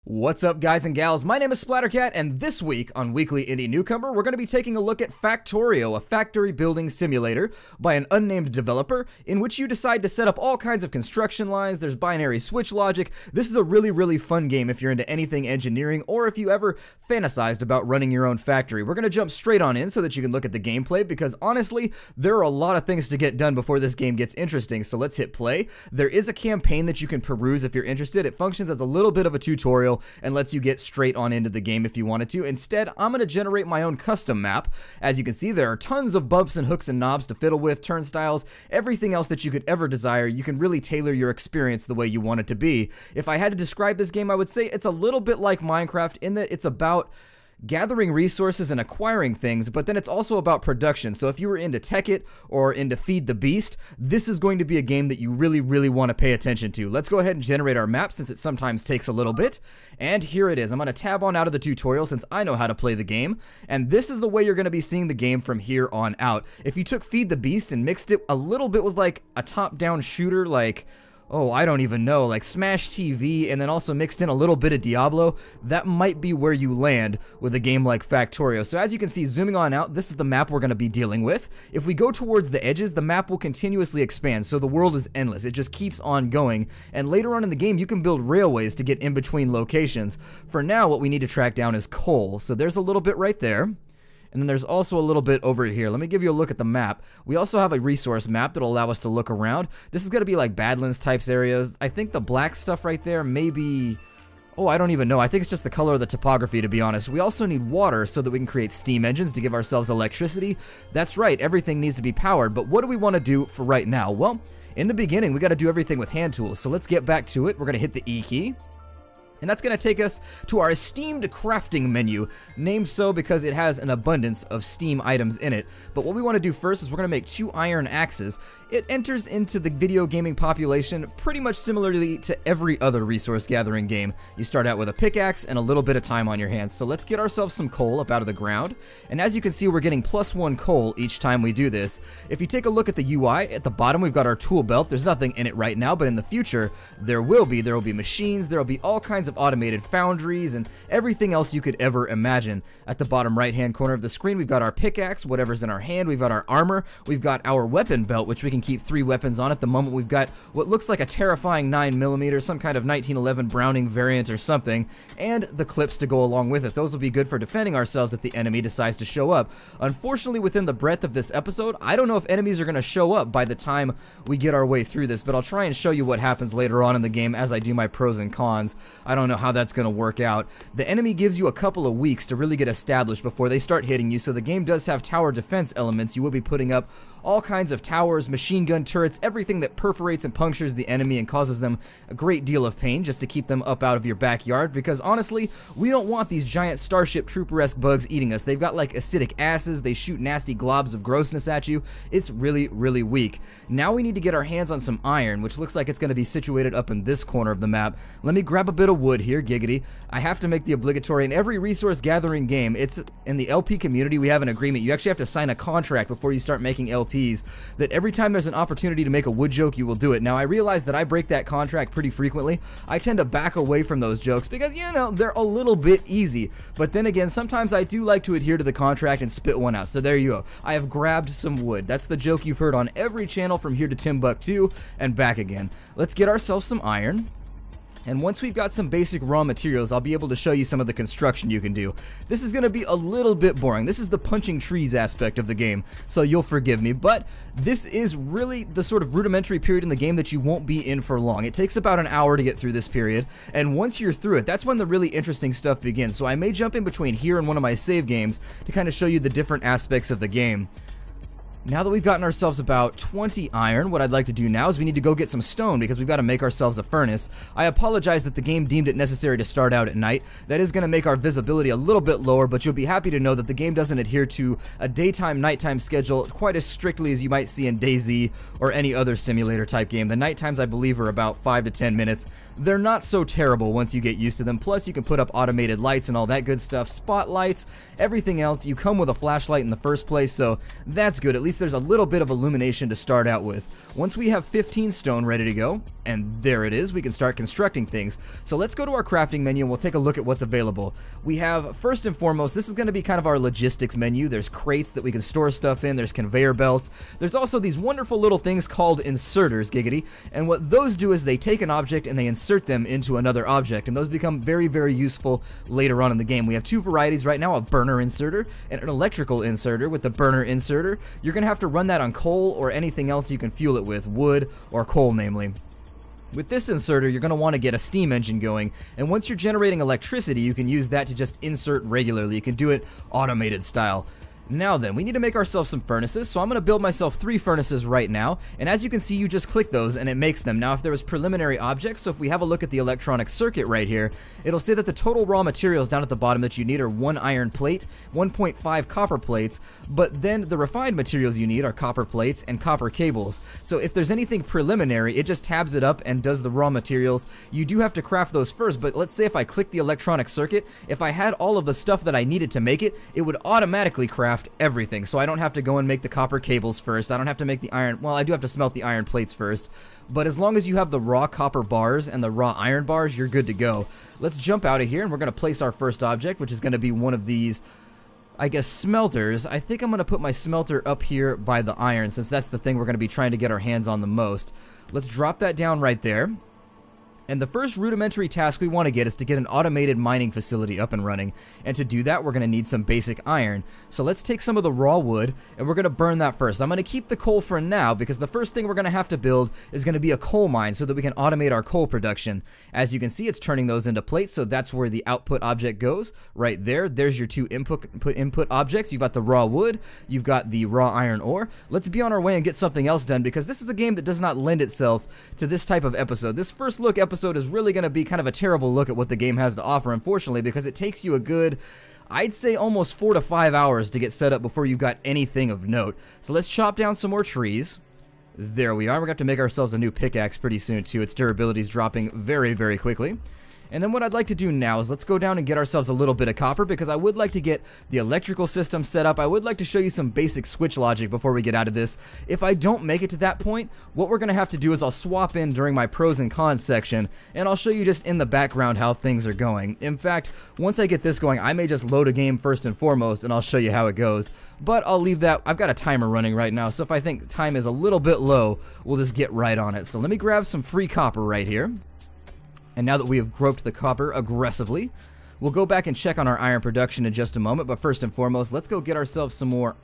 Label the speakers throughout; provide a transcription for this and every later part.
Speaker 1: What's up, guys and gals? My name is Splattercat, and this week on Weekly Indie Newcomer, we're going to be taking a look at Factorio, a factory building simulator by an unnamed developer, in which you decide to set up all kinds of construction lines. There's binary switch logic. This is a really fun game if you're into anything engineering, or if you ever fantasized about running your own factory. We're going to jump straight on in so that you can look at the gameplay, because honestly, there are a lot of things to get done before this game gets interesting, so let's hit play. There is a campaign that you can peruse if you're interested. It functions as a little bit of a tutorial and lets you get straight on into the game if you wanted to. Instead, I'm going to generate my own custom map. As you can see, there are tons of bumps and hooks and knobs to fiddle with, turnstiles, everything else that you could ever desire. You can really tailor your experience the way you want it to be. If I had to describe this game, I would say it's a little bit like Minecraft in that it's about gathering resources and acquiring things, but then it's also about production. So if you were into Tech It or into Feed the Beast, this is going to be a game that you really want to pay attention to. Let's go ahead and generate our map, since it sometimes takes a little bit. And here it is. I'm going to tab on out of the tutorial since I know how to play the game. And this is the way you're going to be seeing the game from here on out. If you took Feed the Beast and mixed it a little bit with like a top-down shooter like, oh, I don't even know, like Smash TV, and then also mixed in a little bit of Diablo, that might be where you land with a game like Factorio. So as you can see, zooming on out, this is the map we're going to be dealing with. If we go towards the edges, the map will continuously expand, so the world is endless. It just keeps on going, and later on in the game, you can build railways to get in between locations. For now, what we need to track down is coal, so there's a little bit right there. And then there's also a little bit over here. Let me give you a look at the map. We also have a resource map that'll allow us to look around. This is going to be like Badlands types areas. I think the black stuff right there may be... oh, I don't even know. I think it's just the color of the topography, to be honest. We also need water so that we can create steam engines to give ourselves electricity. That's right, everything needs to be powered. But what do we want to do for right now? Well, in the beginning, we got to do everything with hand tools. So let's get back to it. We're going to hit the E key. And that's going to take us to our esteemed crafting menu, named so because it has an abundance of steam items in it. But what we want to do first is we're going to make 2 iron axes. It enters into the video gaming population pretty much similarly to every other resource gathering game. You start out with a pickaxe and a little bit of time on your hands. So let's get ourselves some coal up out of the ground. And as you can see, we're getting +1 coal each time we do this. If you take a look at the UI, at the bottom we've got our tool belt. There's nothing in it right now, but in the future there will be. There will be machines, there will be all kinds of automated foundries and everything else you could ever imagine. At the bottom right hand corner of the screen, we've got our pickaxe, whatever's in our hand, we've got our armor, we've got our weapon belt, which we can keep 3 weapons on. At the moment we've got what looks like a terrifying 9mm, some kind of 1911 Browning variant or something, and the clips to go along with it. Those will be good for defending ourselves if the enemy decides to show up. Unfortunately, within the breadth of this episode, I don't know if enemies are going to show up by the time we get our way through this, but I'll try and show you what happens later on in the game as I do my pros and cons. I don't know how that's going to work out. The enemy gives you a couple of weeks to really get established before they start hitting you, so the game does have tower defense elements. You will be putting up all kinds of towers, machine gun turrets, everything that perforates and punctures the enemy and causes them a great deal of pain just to keep them up out of your backyard, because honestly, we don't want these giant Starship Trooper-esque bugs eating us. They've got like acidic asses, they shoot nasty globs of grossness at you. It's really weak. Now we need to get our hands on some iron, which looks like it's going to be situated up in this corner of the map. Let me grab a bit of wood here, giggity. I have to make the obligatory, in every resource gathering game, it's in the LP community, we have an agreement. You actually have to sign a contract before you start making LPs, that every time there's an opportunity to make a wood joke, you will do it. Now, I realize that I break that contract pretty frequently. I tend to back away from those jokes because, you know, they're a little bit easy. But then again, sometimes I do like to adhere to the contract and spit one out. So there you go. I have grabbed some wood. That's the joke you've heard on every channel from here to Timbuktu and back again. Let's get ourselves some iron. And once we've got some basic raw materials, I'll be able to show you some of the construction you can do. This is going to be a little bit boring. This is the punching trees aspect of the game, so you'll forgive me. But this is really the sort of rudimentary period in the game that you won't be in for long. It takes about an hour to get through this period, and once you're through it, that's when the really interesting stuff begins. So I may jump in between here and one of my save games to kind of show you the different aspects of the game. Now that we've gotten ourselves about 20 iron, what I'd like to do now is we need to go get some stone because we've got to make ourselves a furnace. I apologize that the game deemed it necessary to start out at night. That is going to make our visibility a little bit lower, but you'll be happy to know that the game doesn't adhere to a daytime-nighttime schedule quite as strictly as you might see in DayZ or any other simulator type game. The night times, I believe, are about 5 to 10 minutes. they're not so terrible once you get used to them. Plus, you can put up automated lights and all that good stuff, spotlights, everything else. You come with a flashlight in the first place, so that's good. At least there's a little bit of illumination to start out with. Once we have 15 stone ready to go, and there it is, we can start constructing things. So let's go to our crafting menu and we'll take a look at what's available. We have, first and foremost, this is going to be kind of our logistics menu. There's crates that we can store stuff in, there's conveyor belts. There's also these wonderful little things called inserters, giggity, and what those do is they take an object and they insert them into another object, and those become very, very useful later on in the game. We have two varieties right now, a burner inserter and an electrical inserter. With the burner inserter, you're going to have to run that on coal or anything else you can fuel it with, wood or coal namely. With this inserter, you're going to want to get a steam engine going, and once you're generating electricity, you can use that to just insert regularly. You can do it automated style. Now then, we need to make ourselves some furnaces, so I'm going to build myself 3 furnaces right now, and as you can see, you just click those and it makes them. Now, if there was preliminary objects, so if we have a look at the electronic circuit right here, it'll say that the total raw materials down at the bottom that you need are 1 iron plate, 1.5 copper plates, but then the refined materials you need are copper plates and copper cables. So if there's anything preliminary, it just tabs it up and does the raw materials. You do have to craft those first, but let's say if I click the electronic circuit, if I had all of the stuff that I needed to make it, it would automatically craft everything, so I don't have to go and make the copper cables first. I don't have to make the iron, well, I do have to smelt the iron plates first, but as long as you have the raw copper bars and the raw iron bars, you're good to go. Let's jump out of here and we're going to place our first object, which is going to be one of these, I guess, smelters. I think I'm going to put my smelter up here by the iron, since that's the thing we're going to be trying to get our hands on the most. Let's drop that down right there. And the first rudimentary task we want to get is to get an automated mining facility up and running. And to do that, we're going to need some basic iron. So let's take some of the raw wood, and we're going to burn that first. I'm going to keep the coal for now, because the first thing we're going to have to build is going to be a coal mine so that we can automate our coal production. As you can see, it's turning those into plates, so that's where the output object goes. Right there, there's your 2 input objects. You've got the raw wood, you've got the raw iron ore. Let's be on our way and get something else done, because this is a game that does not lend itself to this type of episode. This first look episode is really going to be kind of a terrible look at what the game has to offer, unfortunately, because it takes you a good, I'd say almost 4 to 5 hours to get set up before you've got anything of note. So let's chop down some more trees. There we are. We're going to have to make ourselves a new pickaxe pretty soon too. Its durability is dropping very, very quickly. And then what I'd like to do now is let's go down and get ourselves a little bit of copper, because I would like to get the electrical system set up. I would like to show you some basic switch logic before we get out of this. If I don't make it to that point, what we're going to have to do is I'll swap in during my pros and cons section, and I'll show you just in the background how things are going. In fact, once I get this going, I may just load a game first and foremost, and I'll show you how it goes. But I'll leave that. I've got a timer running right now, so if I think time is a little bit low, we'll just get right on it. So let me grab some free copper right here. And now that we have groped the copper aggressively, we'll go back and check on our iron production in just a moment. But first and foremost, let's go get ourselves some more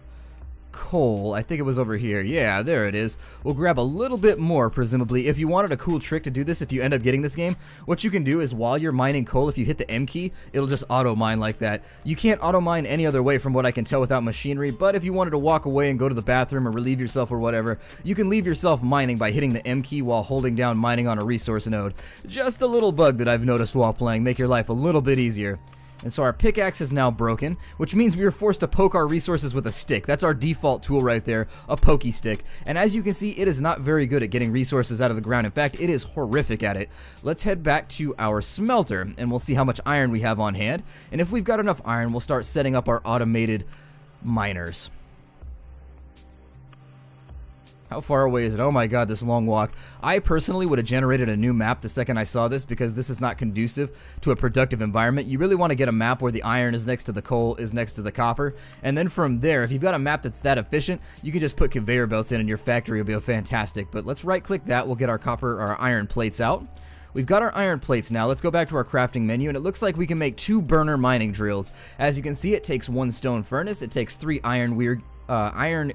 Speaker 1: coal. I think it was over here. Yeah, there it is. We'll grab a little bit more, presumably. If you wanted a cool trick to do this, if you end up getting this game, what you can do is while you're mining coal, if you hit the M key, it'll just auto mine like that. You can't auto mine any other way from what I can tell without machinery, but if you wanted to walk away and go to the bathroom or relieve yourself or whatever, you can leave yourself mining by hitting the M key while holding down mining on a resource node. Just a little bug that I've noticed while playing, make your life a little bit easier. And so our pickaxe is now broken, which means we are forced to poke our resources with a stick. That's our default tool right there, a pokey stick. And as you can see, it is not very good at getting resources out of the ground. In fact, it is horrific at it. Let's head back to our smelter, and we'll see how much iron we have on hand. And if we've got enough iron, we'll start setting up our automated miners. How far away is it? Oh my god, this long walk. I personally would have generated a new map the second I saw this, because this is not conducive to a productive environment. You really want to get a map where the iron is next to the coal, is next to the copper, and then from there, if you've got a map that's that efficient, you can just put conveyor belts in and your factory will be fantastic. But let's right click that, we'll get our copper, our iron plates out. We've got our iron plates now. Let's go back to our crafting menu, and it looks like we can make 2 burner mining drills. As you can see, it takes 1 stone furnace, it takes 3 iron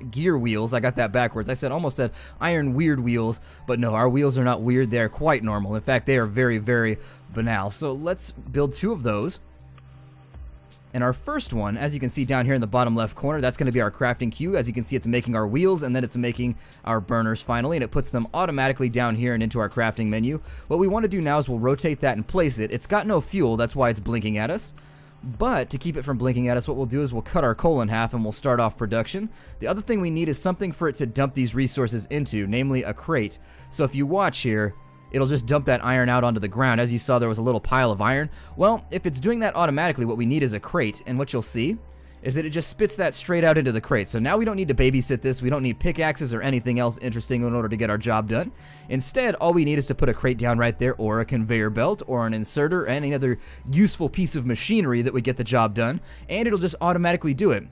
Speaker 1: gear wheels. I got that backwards. I almost said iron weird wheels, but no, our wheels are not weird. They're quite normal. In fact, they are very, very banal. So let's build 2 of those. And our first one, as you can see down here in the bottom left corner, that's going to be our crafting queue. As you can see, it's making our wheels, and then it's making our burners finally, and it puts them automatically down here and into our crafting menu. What we want to do now is we'll rotate that and place it. It's got no fuel, that's why it's blinking at us. But to keep it from blinking at us, what we'll do is we'll cut our coal in half and we'll start off production. The other thing we need is something for it to dump these resources into, namely a crate. So if you watch here, it'll just dump that iron out onto the ground. As you saw, there was a little pile of iron. Well, if it's doing that automatically, what we need is a crate, and what you'll see is that it just spits that straight out into the crate. So now we don't need to babysit this. We don't need pickaxes or anything else interesting in order to get our job done. Instead, all we need is to put a crate down right there, or a conveyor belt, or an inserter, or any other useful piece of machinery that would get the job done, and it'll just automatically do it.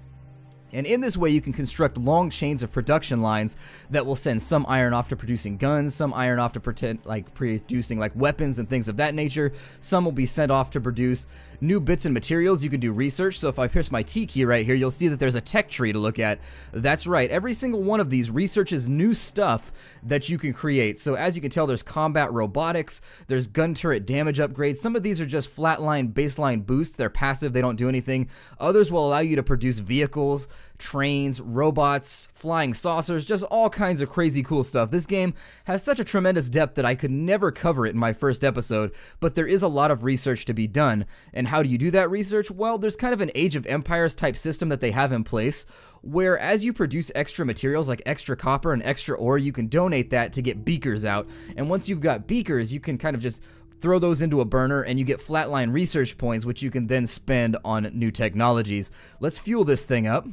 Speaker 1: And in this way, you can construct long chains of production lines that will send some iron off to producing guns, some iron off to producing weapons and things of that nature. Some will be sent off to produce new bits and materials. You can do research. So if I press my T key right here, you'll see that there's a tech tree to look at. That's right. Every single one of these researches new stuff that you can create. So as you can tell, there's combat robotics, there's gun turret damage upgrades. Some of these are just flatline baseline boosts. They're passive. They don't do anything. Others will allow you to produce vehicles, trains, robots, flying saucers, just all kinds of crazy cool stuff. This game has such a tremendous depth that I could never cover it in my first episode, but there is a lot of research to be done. And how do you do that research? Well, there's kind of an Age of Empires type system that they have in place, where as you produce extra materials like extra copper and extra ore, you can donate that to get beakers out. And once you've got beakers, you can kind of just throw those into a burner and you get flatline research points, which you can then spend on new technologies. Let's fuel this thing up.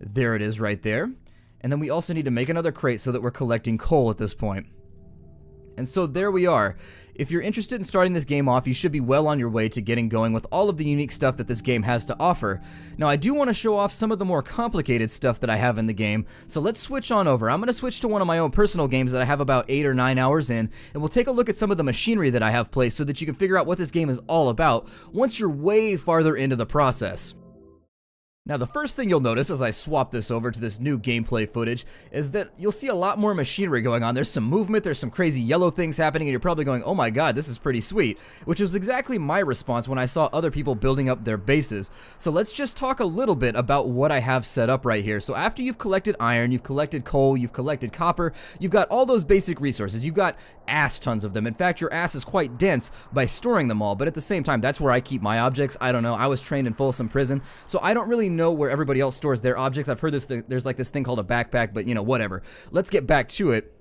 Speaker 1: There it is right there. And then we also need to make another crate so that we're collecting coal at this point. And so there we are. If you're interested in starting this game off, you should be well on your way to getting going with all of the unique stuff that this game has to offer. Now, I do want to show off some of the more complicated stuff that I have in the game, so let's switch on over. I'm going to switch to one of my own personal games that I have about 8 or 9 hours in, and we'll take a look at some of the machinery that I have placed so that you can figure out what this game is all about once you're way farther into the process. Now, the first thing you'll notice as I swap this over to this new gameplay footage is that you'll see a lot more machinery going on. There's some movement, there's some crazy yellow things happening, and you're probably going, oh my god, this is pretty sweet, which was exactly my response when I saw other people building up their bases. So let's just talk a little bit about what I have set up right here. So after you've collected iron, you've collected coal, you've collected copper, you've got all those basic resources. You've got ass tons of them. In fact, your ass is quite dense by storing them all, but at the same time, that's where I keep my objects. I don't know, I was trained in Folsom Prison, so I don't really know where everybody else stores their objects. I've heard there's like this thing called a backpack, but you know, whatever. Let's get back to it.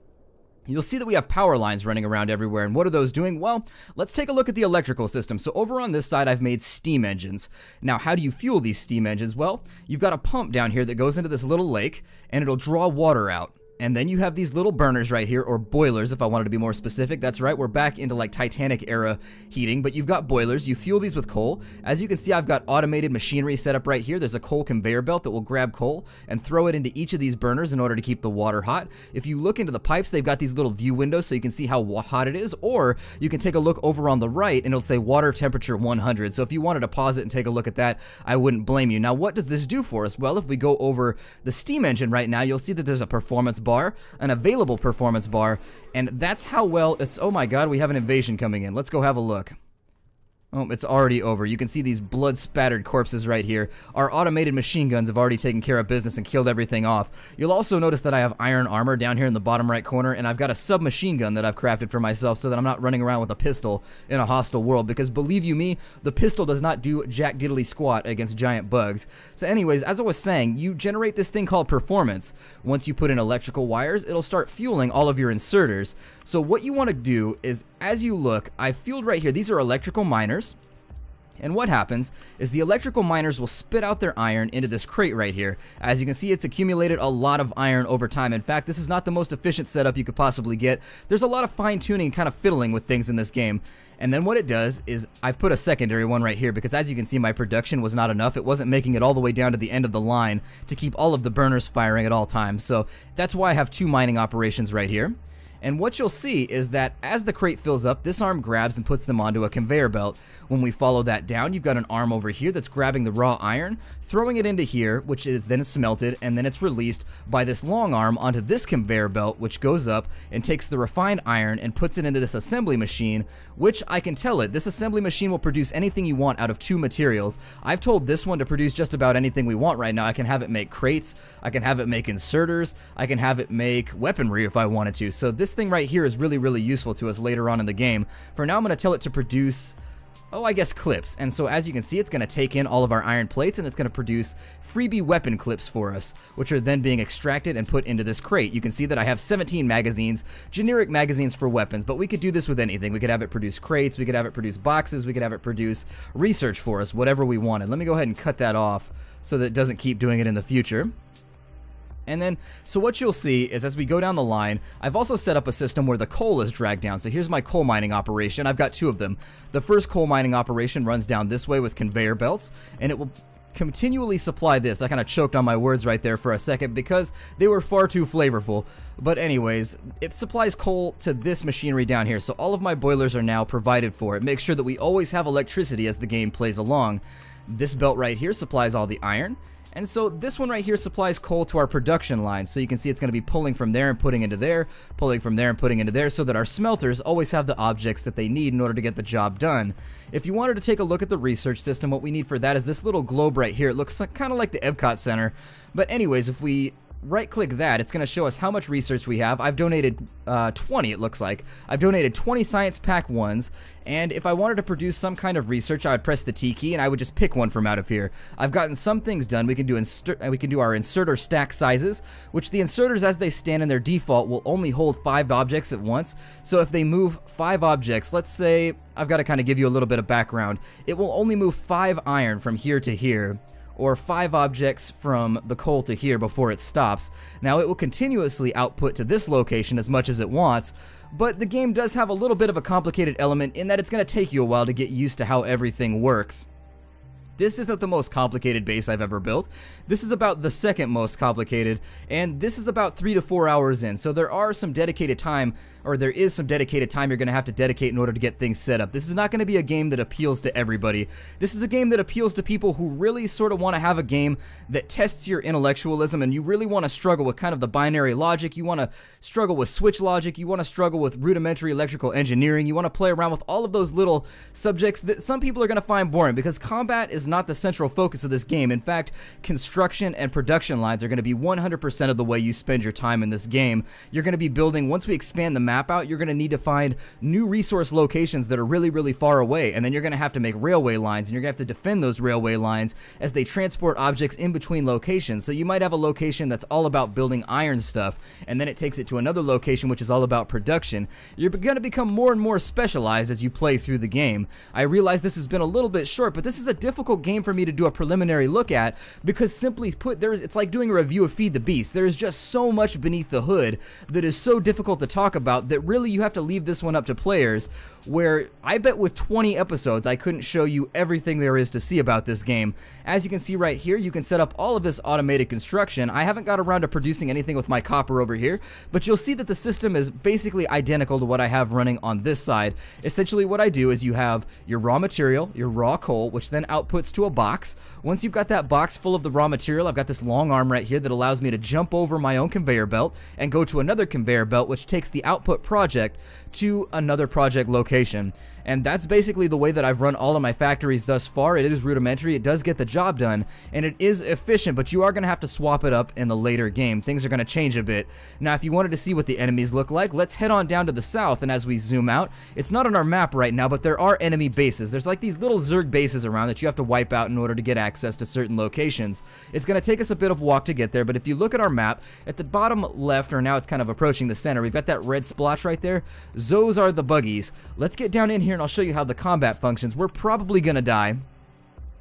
Speaker 1: You'll see that we have power lines running around everywhere, and what are those doing? Well, let's take a look at the electrical system. So over on this side, I've made steam engines. Now, how do you fuel these steam engines? Well, you've got a pump down here that goes into this little lake, and it'll draw water out. And then you have these little burners right here, or boilers if I wanted to be more specific. That's right, we're back into like Titanic era heating, but you've got boilers. You fuel these with coal. As you can see, I've got automated machinery set up right here. There's a coal conveyor belt that will grab coal and throw it into each of these burners in order to keep the water hot. If you look into the pipes, they've got these little view windows so you can see how hot it is, or you can take a look over on the right and it'll say water temperature 100. So if you wanted to pause it and take a look at that, I wouldn't blame you. Now, what does this do for us? Well, if we go over the steam engine right now, you'll see that there's a performance bar, an available performance bar, and that's how well it's. Oh my god, we have an invasion coming in. Let's go have a look. Oh, it's already over. You can see these blood-spattered corpses right here. Our automated machine guns have already taken care of business and killed everything off. You'll also notice that I have iron armor down here in the bottom right corner, and I've got a submachine gun that I've crafted for myself so that I'm not running around with a pistol in a hostile world, because believe you me, the pistol does not do jack diddly squat against giant bugs. So anyways, as I was saying, you generate this thing called performance. Once you put in electrical wires, it'll start fueling all of your inserters. So what you want to do is, as you look, I've fueled right here. These are electrical miners. And what happens is the electrical miners will spit out their iron into this crate right here. As you can see, it's accumulated a lot of iron over time. In fact, this is not the most efficient setup you could possibly get. There's a lot of fine-tuning, kind of fiddling with things in this game. And then what it does is I've put a secondary one right here because, as you can see, my production was not enough. It wasn't making it all the way down to the end of the line to keep all of the burners firing at all times. So that's why I have two mining operations right here. And what you'll see is that as the crate fills up, this arm grabs and puts them onto a conveyor belt. When we follow that down, you've got an arm over here that's grabbing the raw iron, throwing it into here, which is then smelted, and then it's released by this long arm onto this conveyor belt, which goes up and takes the refined iron and puts it into this assembly machine, which I can tell it, this assembly machine will produce anything you want out of two materials. I've told this one to produce just about anything we want right now. I can have it make crates, I can have it make inserters, I can have it make weaponry if I wanted to. So this thing right here is really, really useful to us later on in the game. For now, I'm going to tell it to produce oh, I guess clips. And so as you can see, it's going to take in all of our iron plates and it's going to produce freebie weapon clips for us, which are then being extracted and put into this crate. You can see that I have 17 magazines, generic magazines for weapons, but we could do this with anything. We could have it produce crates, we could have it produce boxes, we could have it produce research for us, whatever we wanted. Let me go ahead and cut that off so that it doesn't keep doing it in the future. And then, so what you'll see is as we go down the line, I've also set up a system where the coal is dragged down. So here's my coal mining operation. I've got two of them. The first coal mining operation runs down this way with conveyor belts, and it will continually supply this. I kind of choked on my words right there for a second because they were far too flavorful. But anyways, it supplies coal to this machinery down here. So all of my boilers are now provided for. It makes sure that we always have electricity as the game plays along. This belt right here supplies all the iron. And so this one right here supplies coal to our production line. So you can see it's going to be pulling from there and putting into there, pulling from there and putting into there, so that our smelters always have the objects that they need in order to get the job done. If you wanted to take a look at the research system, what we need for that is this little globe right here. It looks kind of like the Epcot Center. But anyways, if we right click that, it's going to show us how much research we have. I've donated 20, it looks like. I've donated 20 science pack 1s, and if I wanted to produce some kind of research, I would press the T key and I would just pick one from out of here. I've gotten some things done. We can do our insert or stack sizes, which the inserters as they stand in their default will only hold 5 objects at once. So if they move 5 objects, let's say, I've got to kind of give you a little bit of background, it will only move 5 iron from here to here, or 5 objects from the coal to here before it stops. Now it will continuously output to this location as much as it wants, but the game does have a little bit of a complicated element in that it's going to take you a while to get used to how everything works. This isn't the most complicated base I've ever built. This is about the second most complicated, and this is about 3 to 4 hours in, so there is some dedicated time you're going to have to dedicate in order to get things set up. This is not going to be a game that appeals to everybody. This is a game that appeals to people who really sort of want to have a game that tests your intellectualism, and you really want to struggle with kind of the binary logic, you want to struggle with switch logic, you want to struggle with rudimentary electrical engineering, you want to play around with all of those little subjects that some people are going to find boring, because combat is not the central focus of this game. In fact, construction and production lines are going to be 100% of the way you spend your time in this game. You're going to be building, once we expand the map out, you're going to need to find new resource locations that are really, really far away, and then you're going to have to make railway lines, and you're going to have to defend those railway lines as they transport objects in between locations. So you might have a location that's all about building iron stuff, and then it takes it to another location which is all about production. You're going to become more and more specialized as you play through the game. I realize this has been a little bit short, but this is a difficult game for me to do a preliminary look at, because simply put, it's like doing a review of Feed the Beast. There's just so much beneath the hood that is so difficult to talk about that really you have to leave this one up to players, where I bet with 20 episodes I couldn't show you everything there is to see about this game. As you can see right here, you can set up all of this automated construction. I haven't got around to producing anything with my copper over here, but you'll see that the system is basically identical to what I have running on this side. Essentially what I do is you have your raw material, your raw coal, which then outputs to a box. Once you've got that box full of the raw material, I've got this long arm right here that allows me to jump over my own conveyor belt and go to another conveyor belt, which takes the output project to another project location. And that's basically the way that I've run all of my factories thus far. It is rudimentary, it does get the job done, and it is efficient, but you are going to have to swap it up in the later game. Things are going to change a bit. Now, if you wanted to see what the enemies look like, let's head on down to the south, and as we zoom out, it's not on our map right now, but there are enemy bases. There's like these little Zerg bases around that you have to wipe out in order to get access to certain locations. It's going to take us a bit of walk to get there, but if you look at our map, at the bottom left, or now it's kind of approaching the center, we've got that red splotch right there. Those are the buggies. Let's get down in here and I'll show you how the combat functions. We're probably gonna die,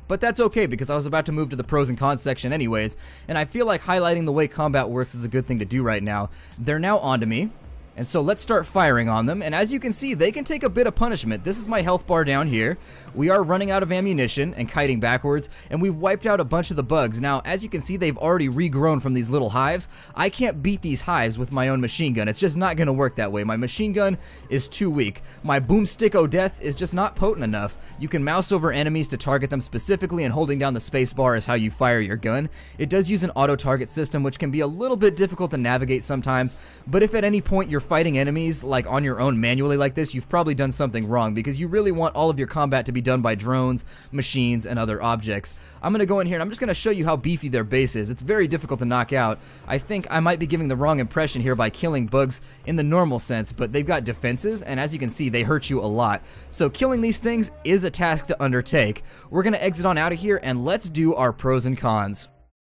Speaker 1: but that's okay because I was about to move to the pros and cons section anyways, and I feel like highlighting the way combat works is a good thing to do right now. They're now onto me, and so let's start firing on them, and as you can see, they can take a bit of punishment. This is my health bar down here. We are running out of ammunition and kiting backwards, and we've wiped out a bunch of the bugs. Now, as you can see, they've already regrown from these little hives. I can't beat these hives with my own machine gun. It's just not going to work that way. My machine gun is too weak. My boomstick o'death is just not potent enough. You can mouse over enemies to target them specifically, and holding down the space bar is how you fire your gun. It does use an auto-target system, which can be a little bit difficult to navigate sometimes, but if at any point you're fighting enemies like on your own manually like this, you've probably done something wrong, because you really want all of your combat to be done by drones, machines, and other objects. I'm going to go in here and I'm just going to show you how beefy their base is. It's very difficult to knock out. I think I might be giving the wrong impression here by killing bugs in the normal sense, but they've got defenses, and as you can see, they hurt you a lot. So killing these things is a task to undertake. We're going to exit on out of here, and let's do our pros and cons.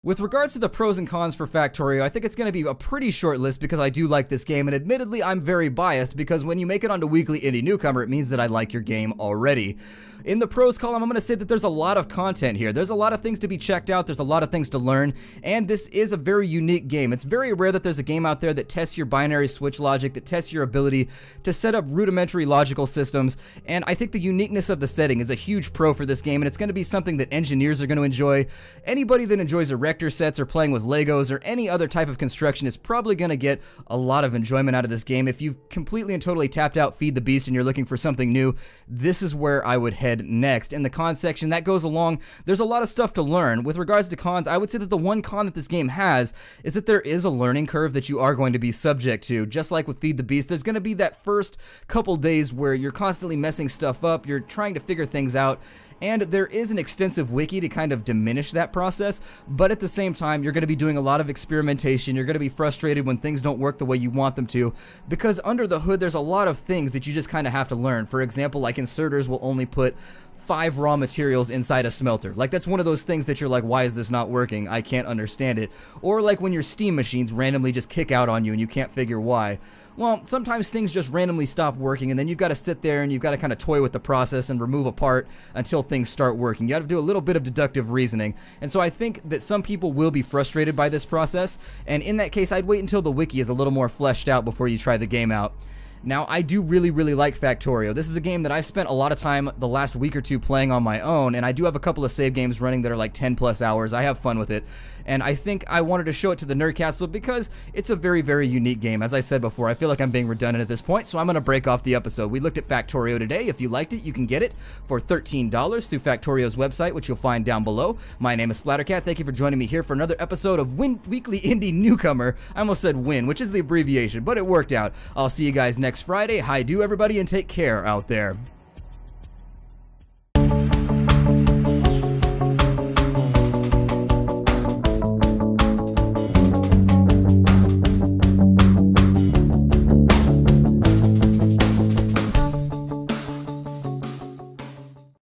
Speaker 1: With regards to the pros and cons for Factorio, I think it's going to be a pretty short list because I do like this game, and admittedly I'm very biased because when you make it onto Weekly Indie Newcomer, it means that I like your game already. In the pros column, I'm going to say that there's a lot of content here. There's a lot of things to be checked out, there's a lot of things to learn, and this is a very unique game. It's very rare that there's a game out there that tests your binary switch logic, that tests your ability to set up rudimentary logical systems, and I think the uniqueness of the setting is a huge pro for this game, and it's going to be something that engineers are going to enjoy. Anybody that enjoys erector sets or playing with Legos or any other type of construction is probably going to get a lot of enjoyment out of this game. If you've completely and totally tapped out Feed the Beast and you're looking for something new, this is where I would head next. In the cons section, that goes along, there's a lot of stuff to learn. With regards to cons, I would say that the one con that this game has is that there is a learning curve that you are going to be subject to. Just like with Feed the Beast, there's going to be that first couple days where you're constantly messing stuff up, you're trying to figure things out, and there is an extensive wiki to kind of diminish that process, but at the same time, you're going to be doing a lot of experimentation. You're going to be frustrated when things don't work the way you want them to, because under the hood, there's a lot of things that you just kind of have to learn. For example, like inserters will only put 5 raw materials inside a smelter. Like, that's one of those things that you're like, why is this not working? I can't understand it. Or like when your steam machines randomly just kick out on you and you can't figure why. Well, sometimes things just randomly stop working, and then you've got to sit there and you've got to kind of toy with the process and remove a part until things start working. You got to do a little bit of deductive reasoning, and so I think that some people will be frustrated by this process, and in that case, I'd wait until the wiki is a little more fleshed out before you try the game out. Now, I do really like Factorio. This is a game that I've spent a lot of time the last week or two playing on my own, and I do have a couple of save games running that are like 10 plus hours. I have fun with it, and I think I wanted to show it to the Nerdcastle because it's a very unique game. As I said before, I feel like I'm being redundant at this point, so I'm going to break off the episode. We looked at Factorio today. If you liked it, you can get it for $13 through Factorio's website, which you'll find down below. My name is Splattercat. Thank you for joining me here for another episode of Weekly Indie Newcomer. I almost said WIN, which is the abbreviation, but it worked out. I'll see you guys next Friday. Hi-do, everybody, and take care out there.